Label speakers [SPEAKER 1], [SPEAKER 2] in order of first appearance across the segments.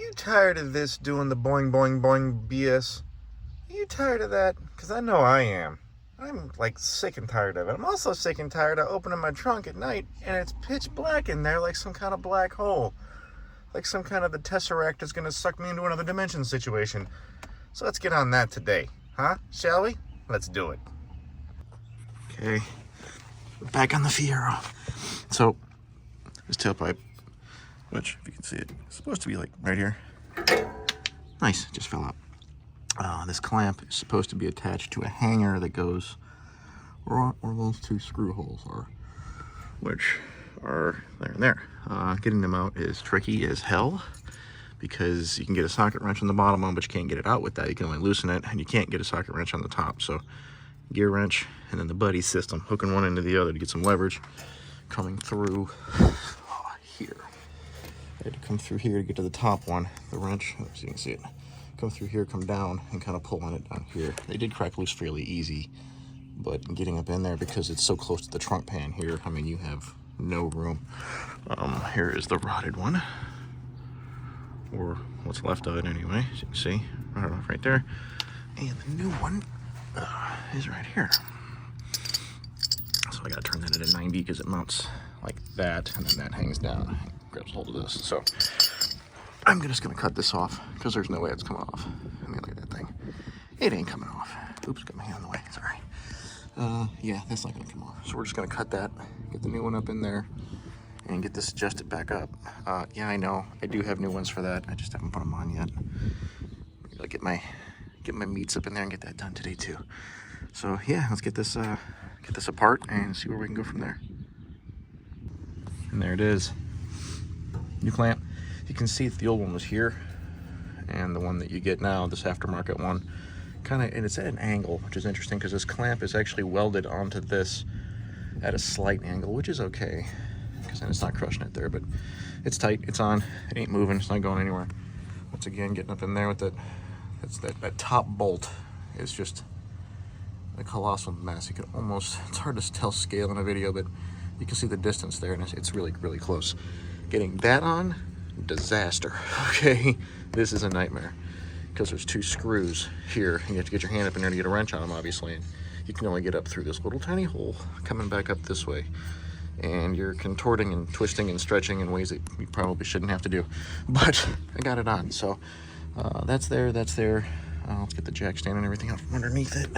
[SPEAKER 1] you tired of this doing the boing, boing, boing BS? Are you tired of that? Because I know I am. I'm like sick and tired of it. I'm also sick and tired of opening my trunk at night and it's pitch black in there like some kind of black hole. Like some kind of the Tesseract is going to suck me into another dimension situation. So let's get on that today. Huh? Shall we? Let's do it. Okay. Back on the Fiero. So, this tailpipe, which, if you can see it, is supposed to be like right here. Nice, it just fell out. This clamp is supposed to be attached to a hanger that goes where those two screw holes are, which are there and there. Getting them out is tricky as hell because you can get a socket wrench on the bottom one, but you can't get it out with that. You can only loosen it, and you can't get a socket wrench on the top. So gear wrench and then the buddy system, hooking one into the other to get some leverage coming through here. I had to come through here to get to the top one, the wrench, so you can see it. Come through here, come down, and kind of pull on it down here. They did crack loose fairly easy, but getting up in there, because it's so close to the trunk pan here, I mean, you have no room. Here is the rotted one, or what's left of it anyway, as you can see, right off right there. And the new one is right here. So I gotta turn that at a 90 because it mounts like that, and then that hangs down and grabs hold of this. So I'm just gonna cut this off because there's no way it's coming off. I mean, look at that thing. It ain't coming off. Oops, got my hand in the way, sorry. Yeah, that's not gonna come off. So we're just gonna cut that, get the new one up in there, and get this adjusted back up. Yeah, I know, I do have new ones for that. I just haven't put them on yet. I'll get my meats up in there and get that done today too. So yeah, let's get this apart and see where we can go from there. And there it is, new clamp. You can see the old one was here, and the one that you get now, this aftermarket one, and it's at an angle, which is interesting because this clamp is actually welded onto this at a slight angle, which is okay because then it's not crushing it there. But it's tight, it's on, it ain't moving, it's not going anywhere. Once again, getting up in there with that top bolt is just a colossal mess. You can almost, it's hard to tell scale in a video, but you can see the distance there, and it's really, really close. Getting that on, disaster. Okay, this is a nightmare because there's two screws here, and you have to get your hand up in there to get a wrench on them, obviously, and you can only get up through this little tiny hole coming back up this way, and you're contorting and twisting and stretching in ways that you probably shouldn't have to do, but I got it on. So that's there. Let's get the jack stand and everything out from underneath it,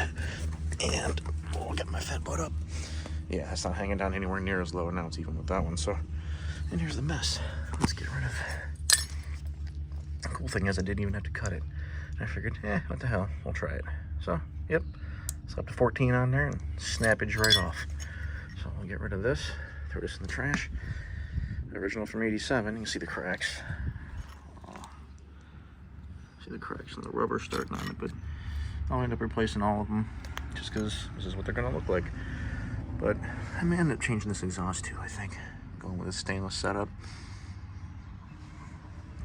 [SPEAKER 1] and we'll get my fat butt up. Yeah, it's not hanging down anywhere near as low, and now it's even with that one. So, and here's the mess. Let's get rid of it. The cool thing is I didn't even have to cut it. I figured, what the hell, we'll try it. So, yep, slap the 14 on there and snappage right off. So we'll get rid of this, throw this in the trash. The original from '87, you can see the cracks. See the cracks and the rubber starting on it, but I'll end up replacing all of them just because this is what they're gonna look like. But I may end up changing this exhaust too, I think. Going with a stainless setup.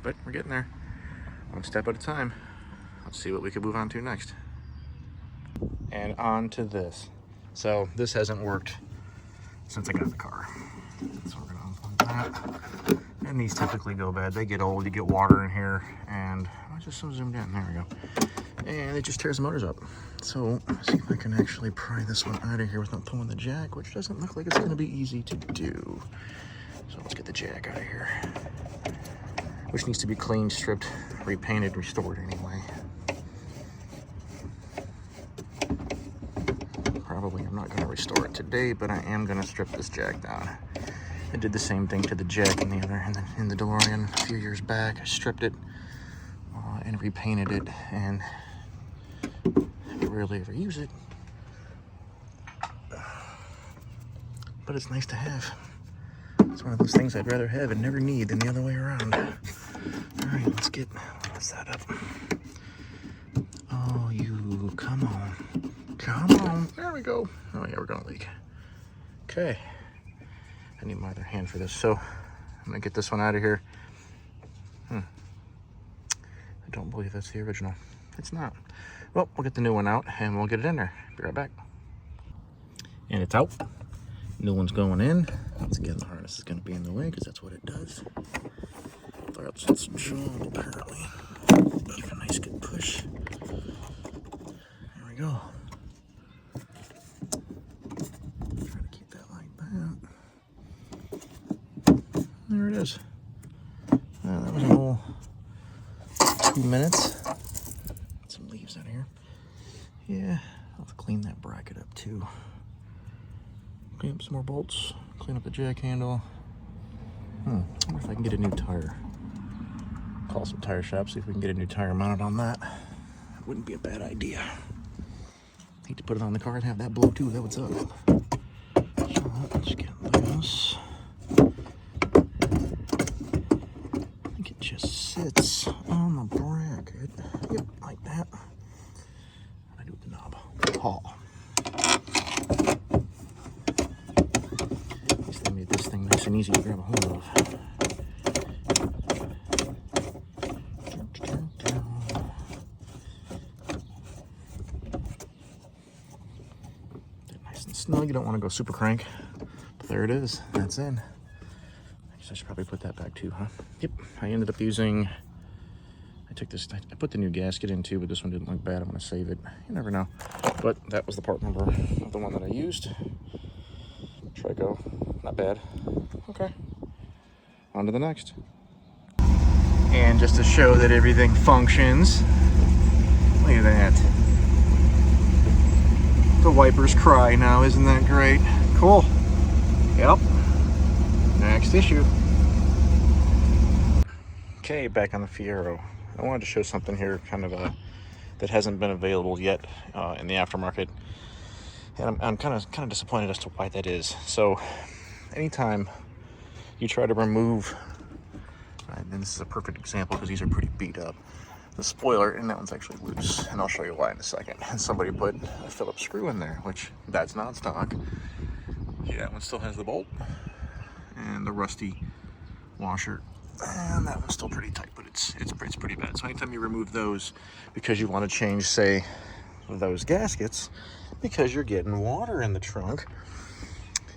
[SPEAKER 1] But we're getting there. One step at a time. Let's see what we can move on to next. And on to this. So this hasn't worked since I got the car. So we're gonna unplug that. And these typically go bad. They get old, you get water in here, and I just so zoomed in, there we go. And it just tears the motors up. So let's see if I can actually pry this one out of here without pulling the jack, which doesn't look like it's gonna be easy to do. So let's get the jack out of here, which needs to be cleaned, stripped, repainted, restored anyway. Probably I'm not gonna restore it today, but I am gonna strip this jack down. I did the same thing to the jack in the DeLorean a few years back. I stripped it and repainted it, and I rarely ever use it, but it's nice to have. It's one of those things I'd rather have and never need than the other way around. All right, let's get that up. Oh, you, come on. There we go. Oh yeah, we're gonna leak. Okay, I need my other hand for this, so I'm gonna get this one out of here. I don't believe that's the original. It's not. Well, we'll get the new one out and we'll get it in there. Be right back. And it's out. New one's going in. Once again, the harness is going to be in the way because that's what it does. that's some job apparently. Give a nice good push. There we go. Try to keep that like that. There it is. That was a whole 2 minutes. Some leaves out here. Yeah, I'll have to clean that bracket up too. Clean up some more bolts. Clean up the jack handle. I wonder if I can get a new tire. Call some tire shop, see if we can get a new tire mounted on that. Wouldn't be a bad idea. Hate to put it on the car and have that blow too. That what's up. So let's get loose. I think it just sits on the bracket. Yep, like that. What do I do with the knob? Haul. At least they made this thing nice and easy to grab a hold of. No, you don't want to go super crank, but there it is. That's in. I guess I should probably put that back too, huh? Yep. I ended up using. I took this. I put the new gasket in too, but this one didn't look bad. I'm gonna save it. You never know. But that was the part number of the one that I used. Trico. Not bad. Okay. On to the next. And just to show that everything functions, look at that. The wipers cry now, isn't that great? Cool. Yep. Next issue. Okay, back on the Fiero. I wanted to show something here, kind of that hasn't been available yet in the aftermarket, and I'm kind of disappointed as to why that is. So, anytime you try to remove, and this is a perfect example because these are pretty beat up. The spoiler, and that one's actually loose, and I'll show you why in a second. And somebody put a Phillips screw in there, which that's not stock. Yeah, that one still has the bolt and the rusty washer, and that one's still pretty tight, but it's pretty bad. So anytime you remove those because you want to change, say, those gaskets, because you're getting water in the trunk,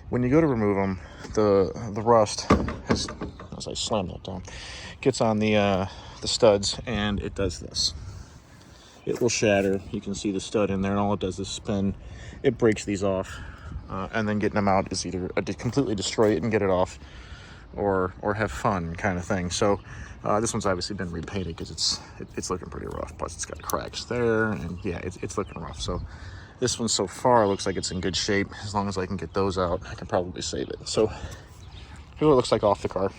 [SPEAKER 1] when you go to remove them, the rust has, as I slam that down, gets on the studs, and it does this. It will shatter. You can see the stud in there, and all it does is spin. It breaks these off, and then getting them out is either completely destroy it and get it off, or have fun kind of thing. So this one's obviously been repainted because it's looking pretty rough. Plus it's got cracks there, and yeah, it's looking rough. So this one so far looks like it's in good shape. As long as I can get those out, I can probably save it. So here's what it looks like off the car.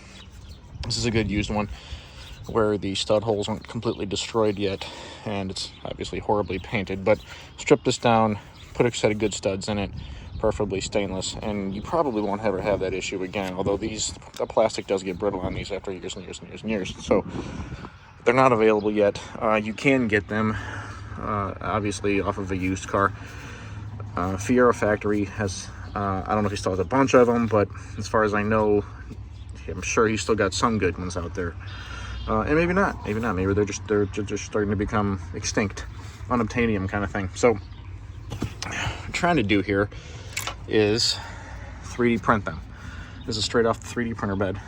[SPEAKER 1] This is a good used one where the stud holes aren't completely destroyed yet, and it's obviously horribly painted. But strip this down, put a set of good studs in it, preferably stainless, and you probably won't ever have that issue again. Although the plastic does get brittle on these after years and years and years and years. So they're not available yet. You can get them, obviously, off of a used car. Fiero factory has, I don't know if he still has a bunch of them, but as far as I know, I'm sure he's still got some good ones out there. And maybe not. Maybe they're just starting to become extinct, unobtainium kind of thing. So what I'm trying to do here is 3D print them. This is straight off the 3D printer bed.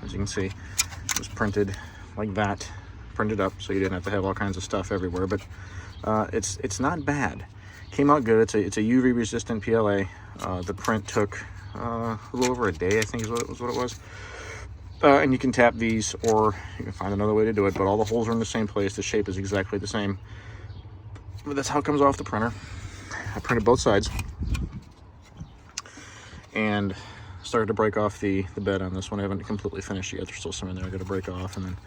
[SPEAKER 1] As you can see, it was printed like that, printed up, so you didn't have to have all kinds of stuff everywhere. But it's not bad. Came out good. It's a UV resistant PLA. The print took a little over a day, I think is what it was. And you can tap these, or you can find another way to do it, but all the holes are in the same place. The shape is exactly the same. But that's how it comes off the printer. I printed both sides and started to break off the bed on this one. I haven't completely finished yet. There's still some in there I got to break off, and then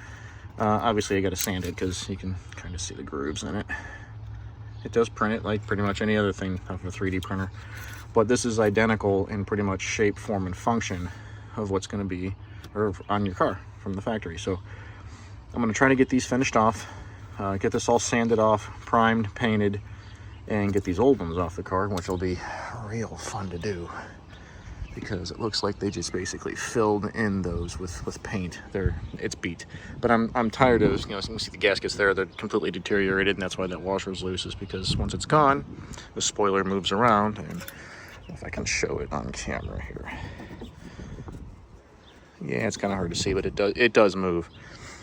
[SPEAKER 1] obviously I got to sand it because you can kind of see the grooves in it. It does print it like pretty much any other thing off a 3D printer, but this is identical in pretty much shape, form, and function of what's going to be or on your car from the factory. So I'm going to try to get these finished off, get this all sanded off, primed, painted, and get these old ones off the car, which will be real fun to do because it looks like they just basically filled in those with paint. It's beat, but I'm tired of, you can see the gaskets there, they're completely deteriorated, and that's why that washer is loose, is because once it's gone, the spoiler moves around. And if I can show it on camera here, Yeah, it's kind of hard to see, but it does move.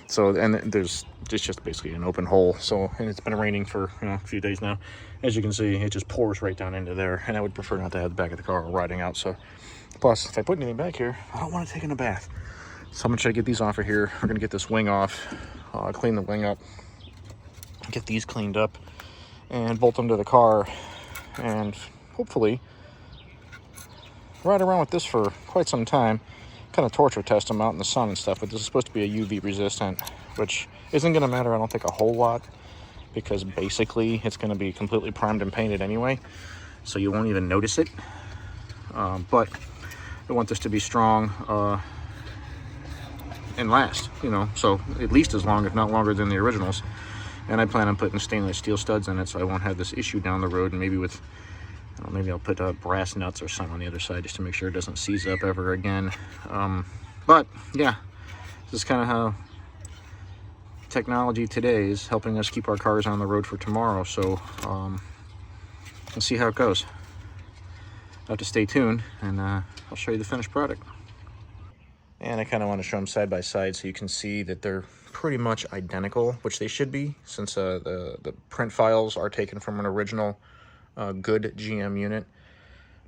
[SPEAKER 1] So, and it's just basically an open hole. So, and it's been raining for a few days now. As you can see, it just pours right down into there. And I would prefer not to have the back of the car riding out. So, plus, if I put anything back here, I don't want to take in a bath. So I'm gonna try to get these off of here. We're gonna get this wing off, clean the wing up, get these cleaned up, and bolt them to the car, and hopefully ride around with this for quite some time. Kind of torture test them out in the sun and stuff, but this is supposed to be a UV resistant, which isn't going to matter, I don't think, a whole lot, because basically it's going to be completely primed and painted anyway, so you won't even notice it. But I want this to be strong and last, so at least as long, if not longer, than the originals. And I plan on putting stainless steel studs in it, so I won't have this issue down the road. And maybe with, maybe I'll put brass nuts or something on the other side just to make sure it doesn't seize up ever again. But yeah, this is kind of how technology today is helping us keep our cars on the road for tomorrow. So let's see how it goes. I'll have to stay tuned, and I'll show you the finished product. And I kind of want to show them side by side so you can see that they're pretty much identical, which they should be, since the print files are taken from an original good GM unit,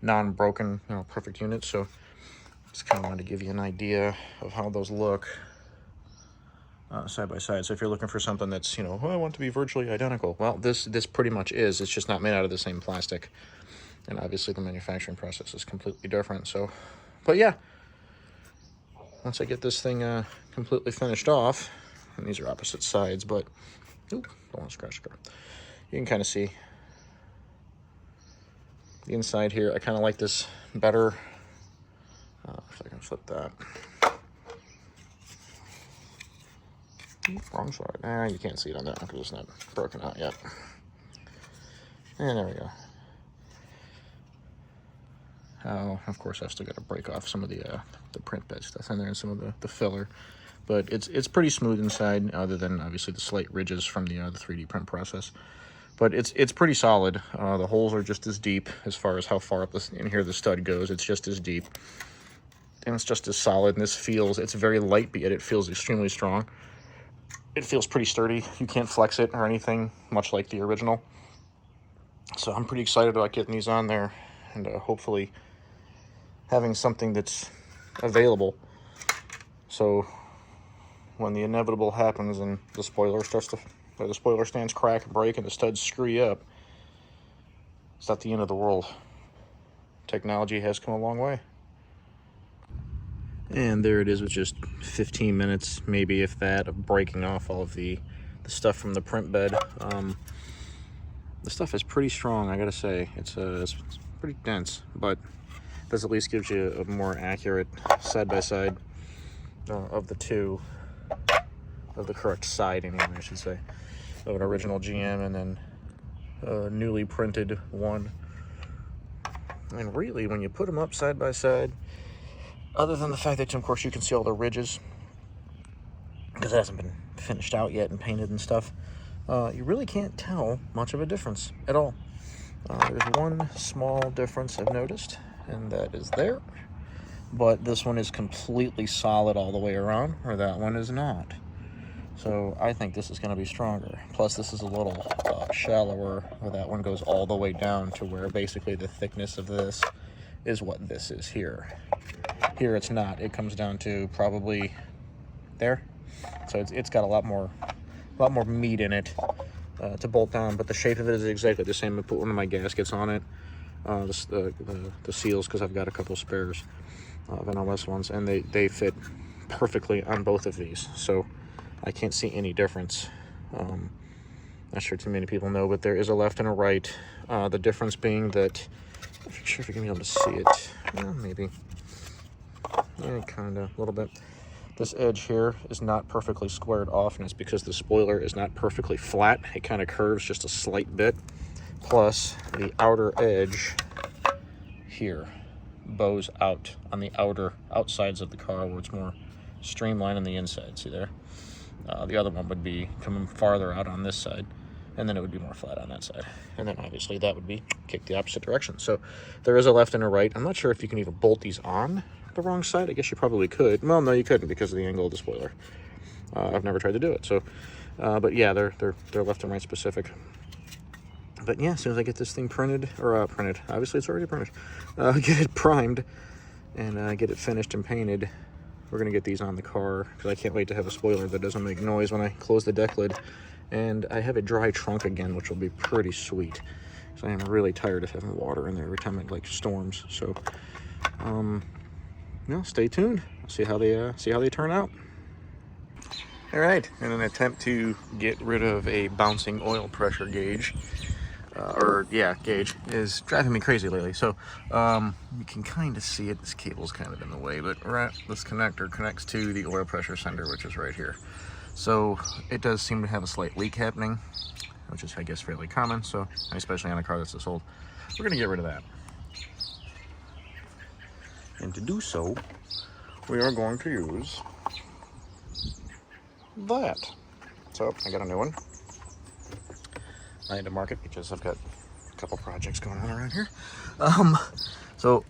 [SPEAKER 1] non-broken, perfect unit. So just kind of wanted to give you an idea of how those look side by side. So if you're looking for something that's, oh, I want to be virtually identical, well, this pretty much is. It's just not made out of the same plastic, and obviously the manufacturing process is completely different. So, but yeah, once I get this thing completely finished off, and these are opposite sides, but oop, don't want to scratch the car. You can kind of see the inside here. I kind of like this better. If I can flip that. Wrong side. You can't see it on that one because it's not broken out yet. And there we go. Of course, I've still got to break off some of the print bed stuff in there and some of the filler, but it's pretty smooth inside, other than obviously the slight ridges from the 3D print process. But it's pretty solid. The holes are just as deep as far as how far up in here the stud goes. It's just as deep, and it's just as solid. And this it's very light, but yet it feels extremely strong. It feels pretty sturdy. You can't flex it or anything, much like the original. So I'm pretty excited about getting these on there, and hopefully having something that's available, so when the inevitable happens and the spoiler the spoiler stands crack and break and the studs screw up, it's not the end of the world. Technology has come a long way. And there it is, with just 15 minutes, maybe if that, of breaking off all of the stuff from the print bed. The stuff is pretty strong, I gotta say. It's pretty dense, but this at least gives you a more accurate side-by-side of the two, of the correct side anyway, I should say, of an original GM and then a newly printed one. And really, when you put them up side by side, other than the fact that, of course, you can see all the ridges, because it hasn't been finished out yet and painted and stuff, you really can't tell much of a difference at all. There's one small difference I've noticed, and that is there. But this one is completely solid all the way around, where that one is not. So I think this is going to be stronger. Plus, this is a little shallower, where that one goes all the way down to where basically the thickness of this is what this is here. Here it's not. It comes down to probably there. So it's got a lot more meat in it to bolt down, but the shape of it is exactly the same. I put one of my gaskets on it, the seals, because I've got a couple spares of NLS ones, and they fit perfectly on both of these, so I can't see any difference. Not sure too many people know, but there is a left and a right. The difference being that, I'm not sure if you're gonna be able to see it. Well, maybe. Yeah, kind of, a little bit. This edge here is not perfectly squared off, and it's because the spoiler is not perfectly flat. It kind of curves just a slight bit. Plus, the outer edge here bows out on the outsides of the car, where it's more streamlined on the inside. See there? The other one would be coming farther out on this side, and then it would be more flat on that side. And then obviously that would be kicked the opposite direction. So there is a left and a right. I'm not sure if you can even bolt these on the wrong side? I guess you probably could. Well, no, you couldn't because of the angle of the spoiler. I've never tried to do it. So, but yeah, they're left and right specific. But yeah, as soon as I get this thing printed, obviously it's already printed, get it primed and get it finished and painted, we're gonna get these on the car because I can't wait to have a spoiler that doesn't make noise when I close the deck lid. And I have a dry trunk again, which will be pretty sweet. So I am really tired of having water in there every time it like storms. So, stay tuned. See how they turn out. All right, in an attempt to get rid of a bouncing oil pressure gauge, gauge is driving me crazy lately. So you can kind of see it. This cable's kind of in the way, but this connector connects to the oil pressure sender, which is right here. So it does seem to have a slight leak happening, which is, I guess, fairly common. So especially on a car that's this old, we're gonna get rid of that. And to do so, we are going to use that. So I got a new one. I had to mark it because I've got a couple projects going on around here. So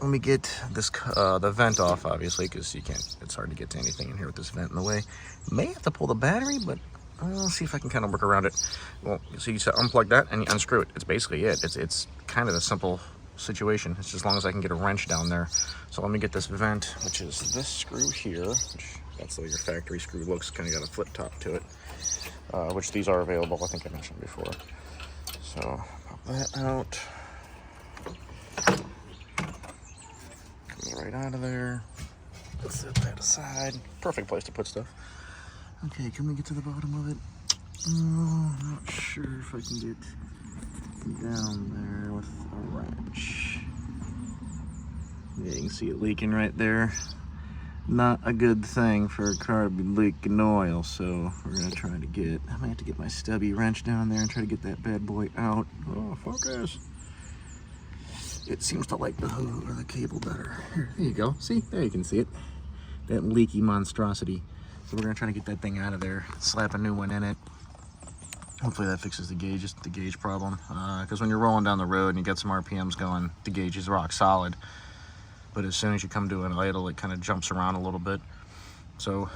[SPEAKER 1] let me get this the vent off, obviously, because it's hard to get to anything in here with this vent in the way. May have to pull the battery, but I'll see if I can kind of work around it. Well, so you unplug that and you unscrew it. It's basically it. It's kind of a simple situation. It's as long as I can get a wrench down there. So let me get this vent, which is this screw here, which that's the way your factory screw looks. Kind of got a flip top to it, which these are available. I think I mentioned before. So pop that out. Right out of there. Let's set that aside. Perfect place to put stuff. Okay, can we get to the bottom of it? I'm not sure if I can get down there with a wrench. Yeah, you can see it leaking right there. Not a good thing for a car to be leaking oil, so we're gonna try to I might have to get my stubby wrench down there and try to get that bad boy out. Oh, focus. It seems to like the hose or the cable better. Here, there you go. See? There you can see it. That leaky monstrosity. So we're gonna try to get that thing out of there, slap a new one in it. Hopefully that fixes the gauge problem. Because when you're rolling down the road and you get some RPMs going, the gauge is rock solid. But as soon as you come to an idle, it kind of jumps around a little bit. So,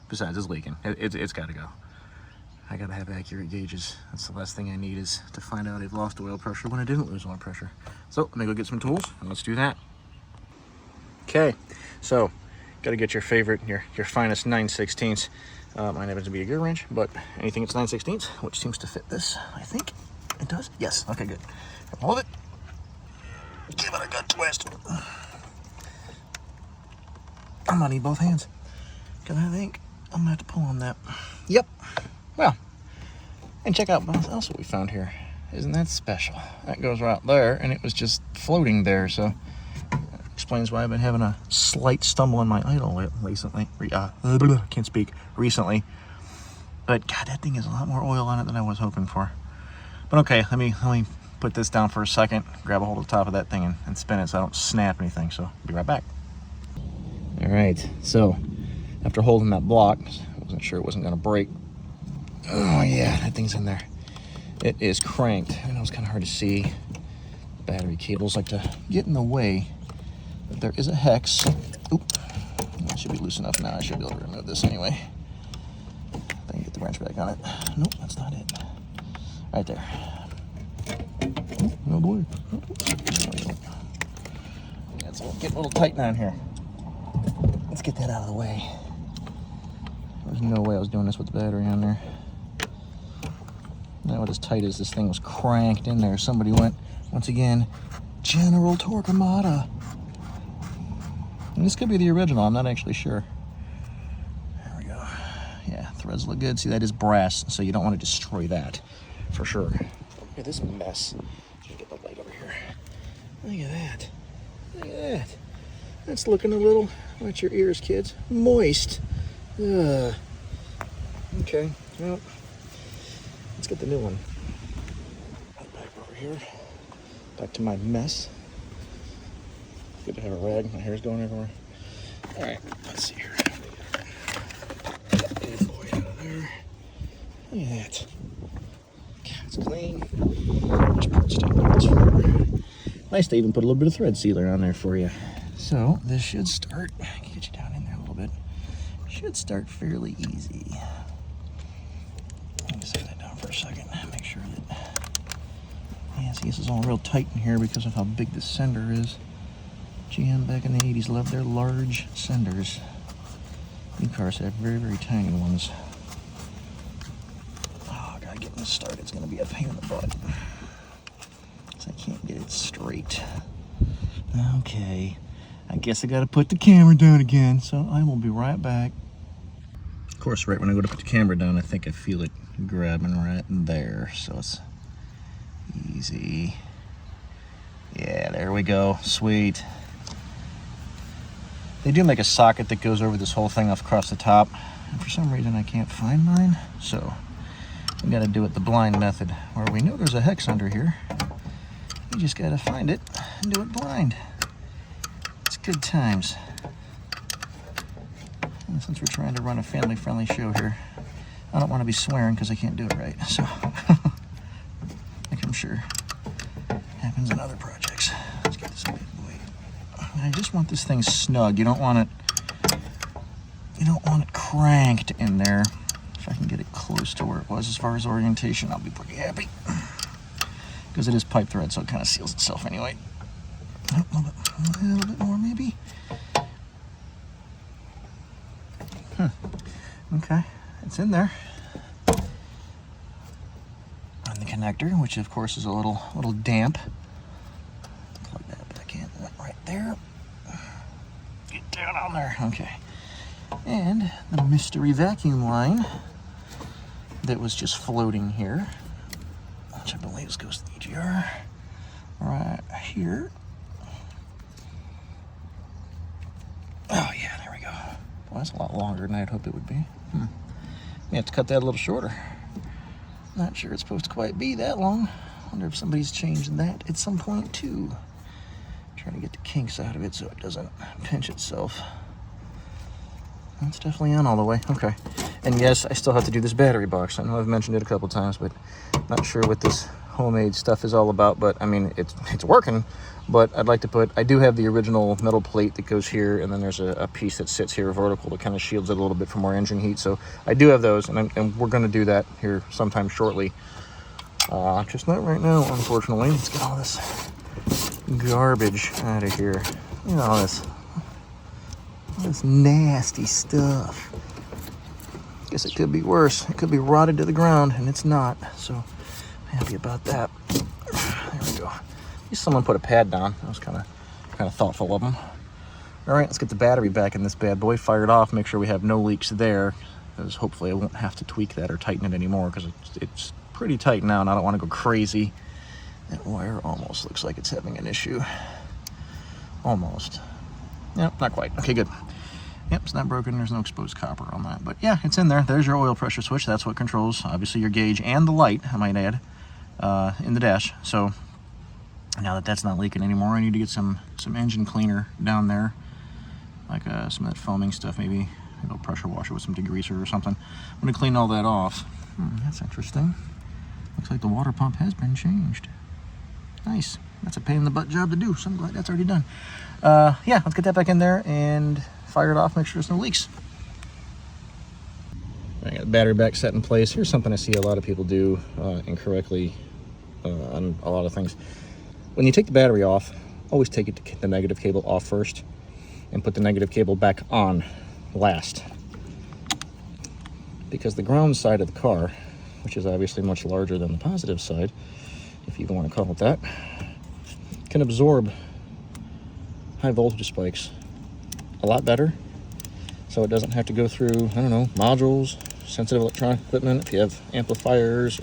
[SPEAKER 1] besides, it's leaking. It's got to go. I got to have accurate gauges. That's the last thing I need, is to find out I've lost oil pressure when I didn't lose oil pressure. So let me go get some tools and let's do that. Okay, so got to get your favorite, your finest 9/16. Mine happens to be a gear wrench, but anything that's 9/16, which seems to fit this, I think it does. Yes, okay, good. Hold it. Give it a good twist. I'm gonna need both hands, because I think I'm gonna have to pull on that. Yep. Well, and check out what else we found here. Isn't that special? That goes right there, and it was just floating there, so that explains why I've been having a slight stumble in my idle recently. Can't speak. Recently. But God, that thing has a lot more oil on it than I was hoping for. But okay, let me put this down for a second, grab a hold of the top of that thing and spin it so I don't snap anything, so be right back. All right, so after holding that block, I wasn't sure it wasn't gonna break. Oh yeah, that thing's in there. It is cranked. I know it's kind of hard to see. Battery cables like to get in the way. But there is a hex. Oop. That should be loose enough now. I should be able to remove this anyway. Then get the wrench back on it. Nope, that's not it. Right there. Oh boy. It's getting a little tight down here. Let's get that out of the way. There's no way I was doing this with the battery on there. Now, as tight as this thing was cranked in there, somebody went, once again, General Torquemada. And this could be the original, I'm not actually sure. There we go. Yeah, threads look good. See, that is brass, so you don't want to destroy that, for sure. Look at this mess. Let me get the light over here. Look at that. Look at that. That's looking a little, watch your ears, kids, moist. Okay, well, let's get the new one. Back over here. Back to my mess. Good to have a rag. My hair's going everywhere. All right, let's see here. Get that bad boy out of there. Look at that. It's clean. Just put stuff on its floor. Nice to even put a little bit of thread sealer on there for you. So this should start, get you down in there a little bit, should start fairly easy. Let me set that down for a second, make sure that, yeah, see, this is all real tight in here because of how big the sender is. GM back in the 80s loved their large senders. New cars have very, very tiny ones. Oh, I gotta get this started. It's gonna be a pain in the butt. Because I can't get it straight. Okay. I guess I gotta put the camera down again, so I will be right back. Of course, right when I go to put the camera down, I think I feel it grabbing right in there, so it's easy. Yeah, there we go. Sweet. They do make a socket that goes over this whole thing across the top. And for some reason, I can't find mine, so we gotta do it the blind method, where we know there's a hex under here. You just gotta find it and do it blind. It's good times. And since we're trying to run a family-friendly show here, I don't want to be swearing because I can't do it right. So, like I'm sure happens in other projects. Let's get this big boy. I just want this thing snug. You don't want it cranked in there. If I can get it close to where it was as far as orientation, I'll be pretty happy. Because it is pipe thread, so it kind of seals itself anyway. A little bit more, maybe. Okay, it's in there. And the connector, which of course is a little damp. Plug that back in, right there. Get down on there, okay. And the mystery vacuum line that was just floating here, which I believe goes to the EGR, right here. Oh yeah, there we go. Well, that's a lot longer than I'd hope it would be. We have to cut that a little shorter. Not sure it's supposed to quite be that long. Wonder if somebody's changed that at some point too. Trying to get the kinks out of it so it doesn't pinch itself. That's definitely on all the way. Okay. And yes, I still have to do this battery box. I know I've mentioned it a couple times, but not sure what this homemade stuff is all about. But I mean, it's working. But I'd like to put, I do have the original metal plate that goes here, and then there's a piece that sits here vertical that kind of shields it a little bit from more engine heat. So I do have those, and we're going to do that here sometime shortly. Just not right now, unfortunately. Let's get all this garbage out of here. Look at all this nasty stuff. Guess it could be worse. It could be rotted to the ground, and it's not. So I'm happy about that. There we go. At least someone put a pad down. That was kind of thoughtful of them. All right, let's get the battery back in this bad boy, fire it off, make sure we have no leaks there, because hopefully I won't have to tweak that or tighten it anymore, because it's pretty tight now, and I don't want to go crazy. That wire almost looks like it's having an issue. Almost. Yep, not quite. Okay, good. Yep, it's not broken. There's no exposed copper on that. But yeah, it's in there. There's your oil pressure switch. That's what controls, obviously, your gauge and the light, I might add, in the dash. So now that that's not leaking anymore, I need to get some engine cleaner down there, like some of that foaming stuff, maybe a little pressure washer with some degreaser or something. I'm going to clean all that off. That's interesting. Looks like the water pump has been changed. Nice. That's a pain in the butt job to do, so I'm glad that's already done. Yeah, let's get that back in there and fire it off, make sure there's no leaks. I got the battery back set in place. Here's something I see a lot of people do incorrectly on a lot of things. When you take the battery off, always take the negative cable off first and put the negative cable back on last. Because the ground side of the car, which is obviously much larger than the positive side, if you even want to call it that, can absorb high voltage spikes a lot better, so it doesn't have to go through, I don't know, modules, sensitive electronic equipment, if you have amplifiers,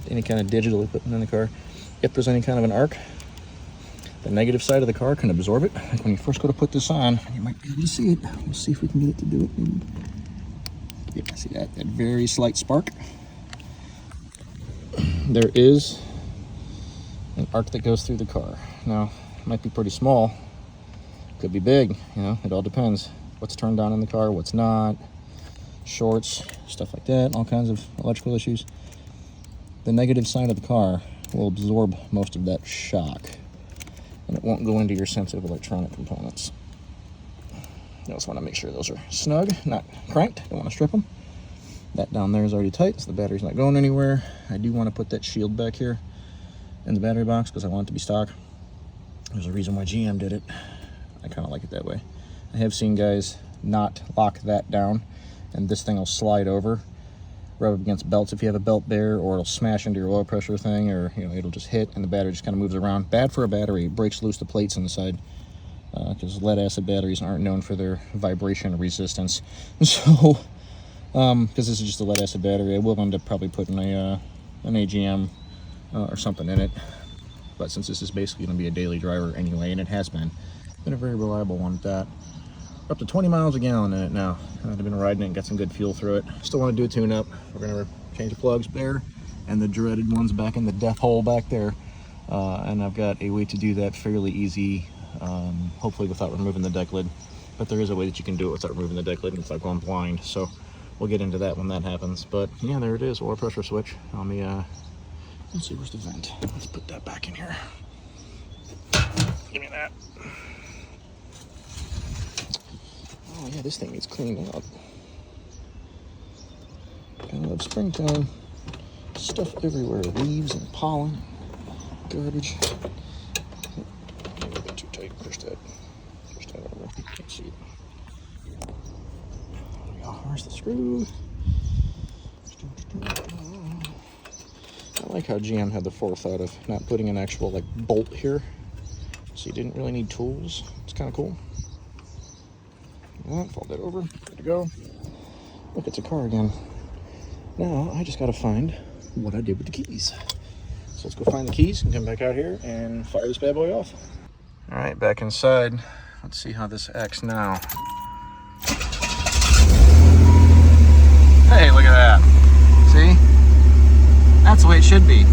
[SPEAKER 1] any kind of digital equipment in the car. If there's any kind of an arc, the negative side of the car can absorb it. Like when you first go to put this on, you might be able to see it. We'll see if we can get it to do it. Yeah, see that very slight spark? There is an arc that goes through the car. Now, it might be pretty small, could be big, you know, it all depends. What's turned on in the car, what's not, shorts, stuff like that, all kinds of electrical issues. The negative side of the car will absorb most of that shock. and it won't go into your sensitive electronic components. You also want to make sure those are snug, not cranked. Don't want to strip them. That down there is already tight, so the battery's not going anywhere. I do want to put that shield back here in the battery box because I want it to be stock. There's a reason why GM did it. I kind of like it that way. I have seen guys not lock that down, and this thing will slide over, rub up against belts if you have a belt there, or it'll smash into your oil pressure thing, or it'll just hit and the battery just kind of moves around. Bad for a battery. It breaks loose the plates inside because lead acid batteries aren't known for their vibration resistance. So because this is just a lead acid battery, I will end up probably putting an AGM or something in it. But since this is basically going to be a daily driver anyway, and it has been a very reliable one at that. We're up to 20 miles a gallon in it now. I've been riding it and got some good fuel through it. Still want to do a tune-up. We're going to change the plugs there, and the dreaded ones back in the death hole back there. And I've got a way to do that fairly easy, hopefully without removing the deck lid. But there is a way that you can do it without removing the deck lid and without going blind. So we'll get into that when that happens. But yeah, there it is, oil pressure switch on the, let's see, where's the vent? Let's put that back in here. Give me that. Oh yeah, this thing needs cleaning up. I love springtime. Stuff everywhere, leaves and pollen, garbage. A bit too tight. Push that over. Can't see it. There we go. Where's the screw? I like how GM had the forethought of not putting an actual like bolt here, so you didn't really need tools. It's kind of cool. Fold that over. Good to go. Look, it's a car again. Now I just got to find what I did with the keys. So let's go find the keys and come back out here and fire this bad boy off. All right, back inside. Let's see how this acts now. Hey, look at that. See? That's the way it should be.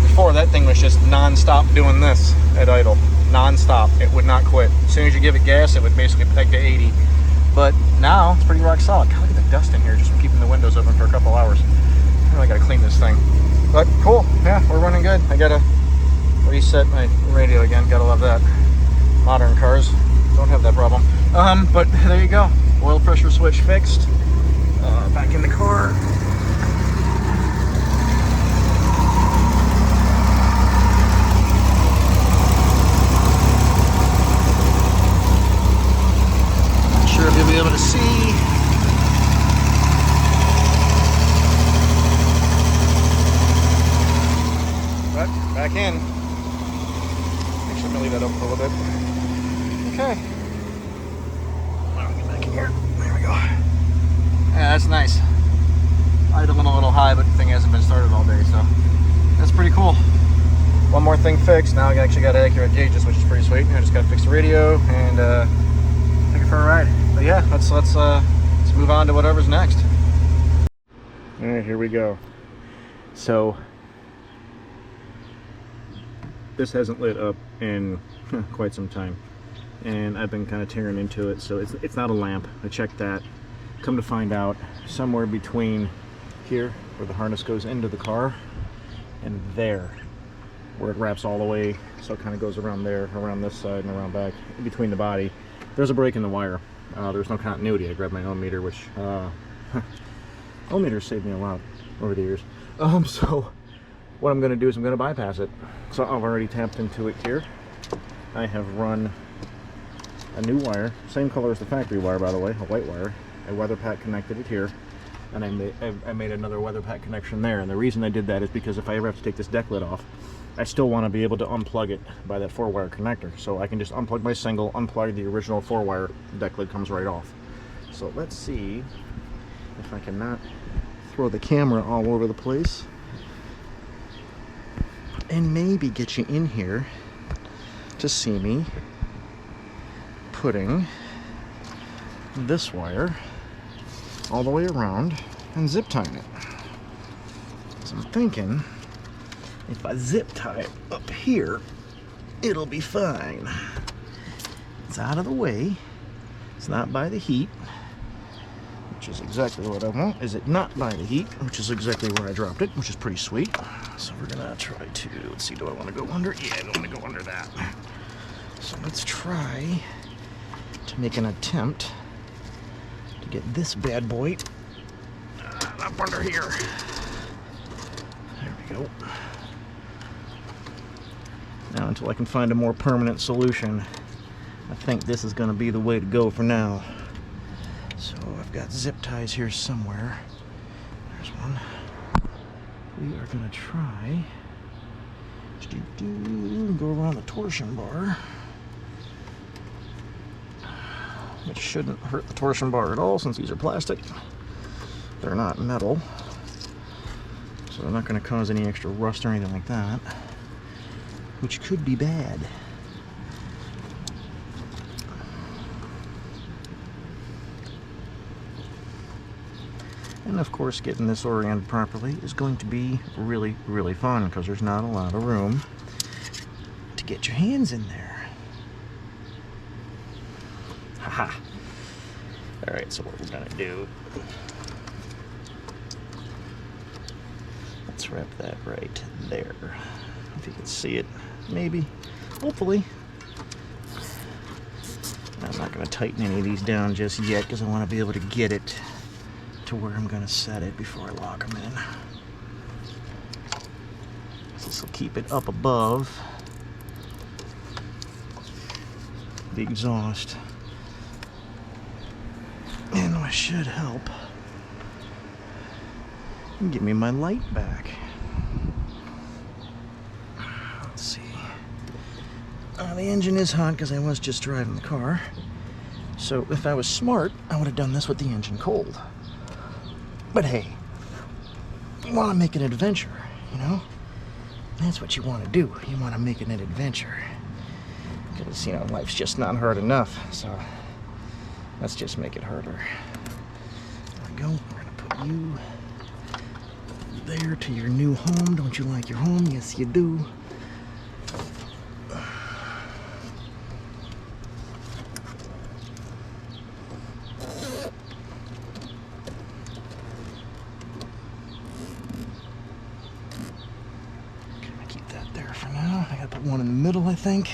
[SPEAKER 1] Before, that thing was just non-stop doing this at idle. Non-stop. It would not quit. As soon as you give it gas, it would basically peg to 80. But now, it's pretty rock solid. God, look at the dust in here just from keeping the windows open for a couple hours. I really gotta clean this thing. But cool, yeah, we're running good. I gotta reset my radio again. Gotta love that. Modern cars don't have that problem. But there you go. Oil pressure switch fixed. Back in the car. Not sure if you'll be able to see. But back in. Actually, I'm gonna leave that open for a little bit. Okay. I'll get back in here. There we go. Yeah, that's nice. Idling a little high, but the thing hasn't been started all day, so that's pretty cool. One more thing fixed. Now I actually got accurate gauges, which is pretty sweet. I just got to fix the radio and take it for a ride. But yeah, let's move on to whatever's next. All right, here we go. So this hasn't lit up in quite some time, and I've been kind of tearing into it. So it's not a lamp. I checked that. Come to find out, somewhere between here, where the harness goes into the car, and there, where it wraps all the way, so it kind of goes around there, around this side, and around back, in between the body, there's a break in the wire. There's no continuity. I grabbed my ohm meter, which, ohm meters saved me a lot over the years. So, what I'm going to do is I'm going to bypass it. So I've already tapped into it here. I have run a new wire, same color as the factory wire, by the way, a white wire. I weather pack connected it here, and I made another weather pack connection there. And the reason I did that is because if I ever have to take this deck lid off, I still want to be able to unplug it by that 4-wire connector. So I can just unplug my single, unplug the original 4-wire, deck lid comes right off. So let's see if I can not throw the camera all over the place, and maybe get you in here to see me putting this wire all the way around and zip tying it. So I'm thinking if I zip tie it up here, it'll be fine. It's out of the way. It's not by the heat. which is exactly what I want. Is it not by the heat, which is exactly where I dropped it, which is pretty sweet. So we're gonna try to, let's see, do I want to go under? Yeah, I don't want to go under that. So let's try to make an attempt to get this bad boy up under here. There we go. Now, until I can find a more permanent solution, I think this is going to be the way to go for now. So I've got zip ties here somewhere. There's one. We are going to try to go around the torsion bar, which shouldn't hurt the torsion bar at all since these are plastic. They're not metal, so they're not going to cause any extra rust or anything like that, which could be bad. And of course, getting this oriented properly is going to be really, really fun because there's not a lot of room to get your hands in there. Haha. Alright, so what we're going to do, let's wrap that right there. If you can see it, maybe, hopefully. I'm not going to tighten any of these down just yet because I want to be able to get it to where I'm going to set it before I lock them in. So this will keep it up above the exhaust, and it should help give me my light back. Let's see. The engine is hot because I was just driving the car. So if I was smart, I would have done this with the engine cold. But hey, you want to make an adventure, you know? That's what you want to do. You want to make it an adventure. Because, you know, life's just not hard enough. So let's just make it harder. There we go. We're going to put you there to your new home. Don't you like your home? Yes, you do. One in the middle, I think,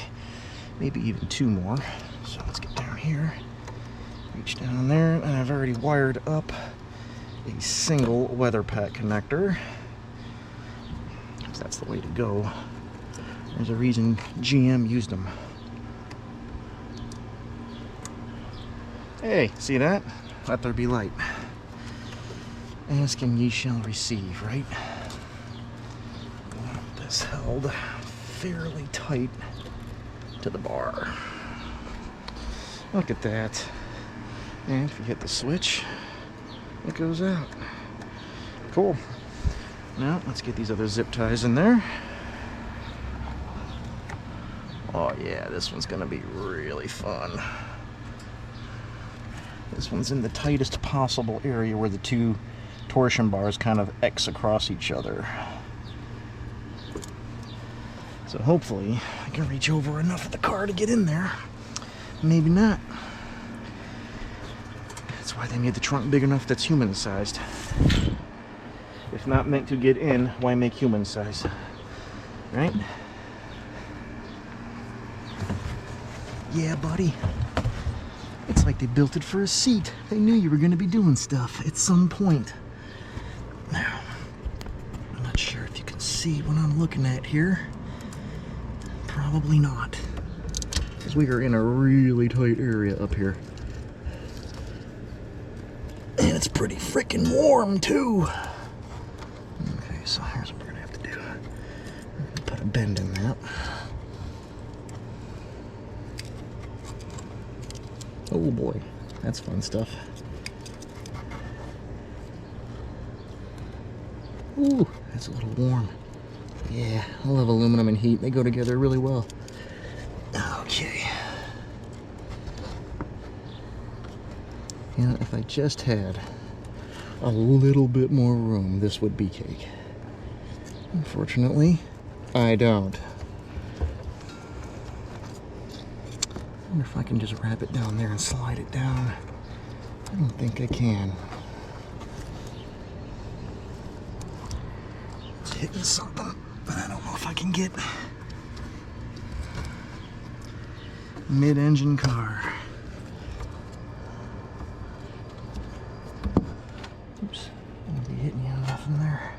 [SPEAKER 1] maybe even two more. So let's get down here, reach down there, and I've already wired up a single weather pack connector, because that's the way to go. There's a reason GM used them. Hey, see that? Let there be light. Ask and ye shall receive, right? I want this held fairly tight to the bar. Look at that. And if you hit the switch, it goes out. Cool. Now let's get these other zip ties in there. Oh yeah, this one's gonna be really fun. This one's in the tightest possible area where the two torsion bars kind of X across each other. So hopefully I can reach over enough of the car to get in there. Maybe not. That's why they made the trunk big enough that's human sized. If not meant to get in, why make human size? Right? Yeah, buddy. It's like they built it for a seat. They knew you were going to be doing stuff at some point. Now, I'm not sure if you can see what I'm looking at here. Probably not, because we are in a really tight area up here. And it's pretty freaking warm, too. Okay, so here's what we're gonna have to do. We're gonna put a bend in that. Oh boy, that's fun stuff. Ooh, that's a little warm. Yeah, I love aluminum and heat. They go together really well. Okay. You know, if I just had a little bit more room, this would be cake. Unfortunately, I don't. I wonder if I can just wrap it down there and slide it down. I don't think I can. hitting something, but I don't know if I can get mid-engine car. Oops, I'll be hitting you nothing there.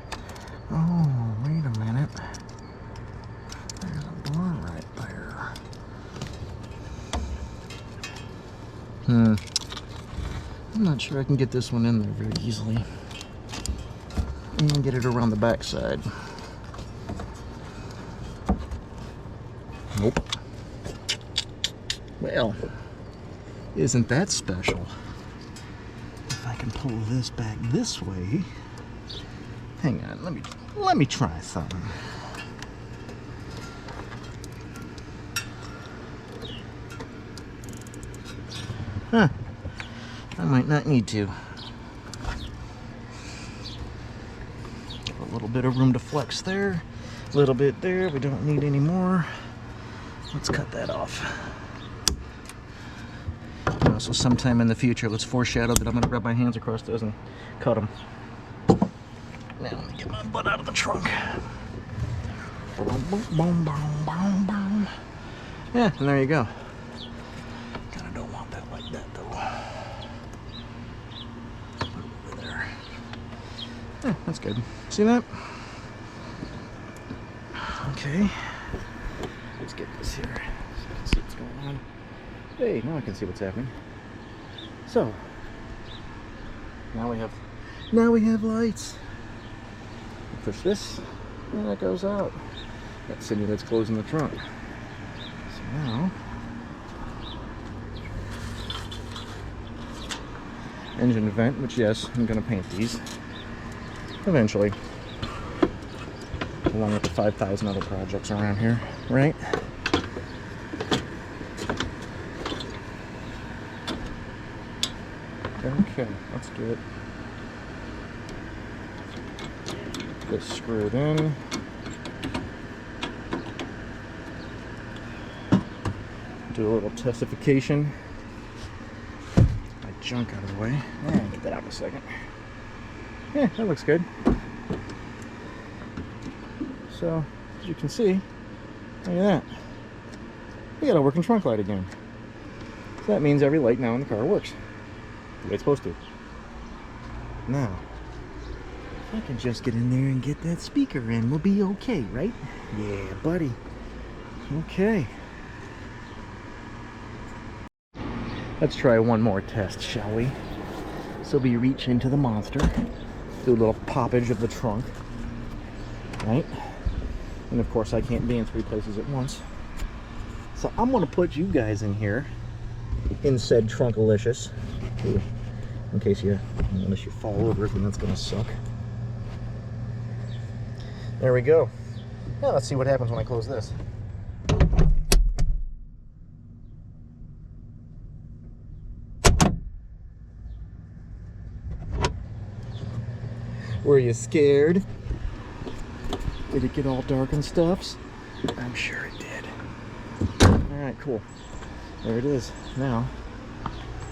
[SPEAKER 1] Oh, wait a minute. There's a door right there. I'm not sure I can get this one in there very easily. And get it around the back side. Nope. Well, isn't that special? If I can pull this back this way. Hang on, let me try something. Huh. I might not need to. Got a little bit of room to flex there. A little bit there. We don't need any more. Let's cut that off. So sometime in the future, let's foreshadow that I'm going to rub my hands across those and cut them. Now let me get my butt out of the trunk. Yeah, and there you go. Kind of don't want that like that though. Put it over there. Yeah, that's good. See that? Okay. Let's get this here so I can see what's going on. Hey, now I can see what's happening. So now we have lights. Push this, and that goes out. That simulates closing the trunk. So now, engine vent, which yes, I'm going to paint these eventually, along with the 5,000 other projects around here, right? Okay, let's get this screwed in. Do a little testification. My junk out of the way. Yeah, get that out in a second. Yeah, that looks good. So, as you can see, look at that. We got a working trunk light again. So that means every light now in the car works the way it's supposed to. Now, if I can just get in there and get that speaker in, we'll be okay, right? Yeah, buddy. Okay. Let's try one more test, shall we? So we reach into the monster, do a little poppage of the trunk, right? And of course I can't be in 3 places at once. So I'm gonna put you guys in here, in said Trunkalicious. In case unless you fall over, then that's gonna suck. There we go. Now let's see what happens when I close this. Were you scared? Did it get all dark and stuffs? I'm sure it did. Alright, cool. There it is. Now,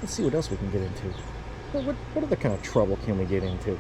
[SPEAKER 1] let's see what else we can get into. What other kind of trouble can we get into?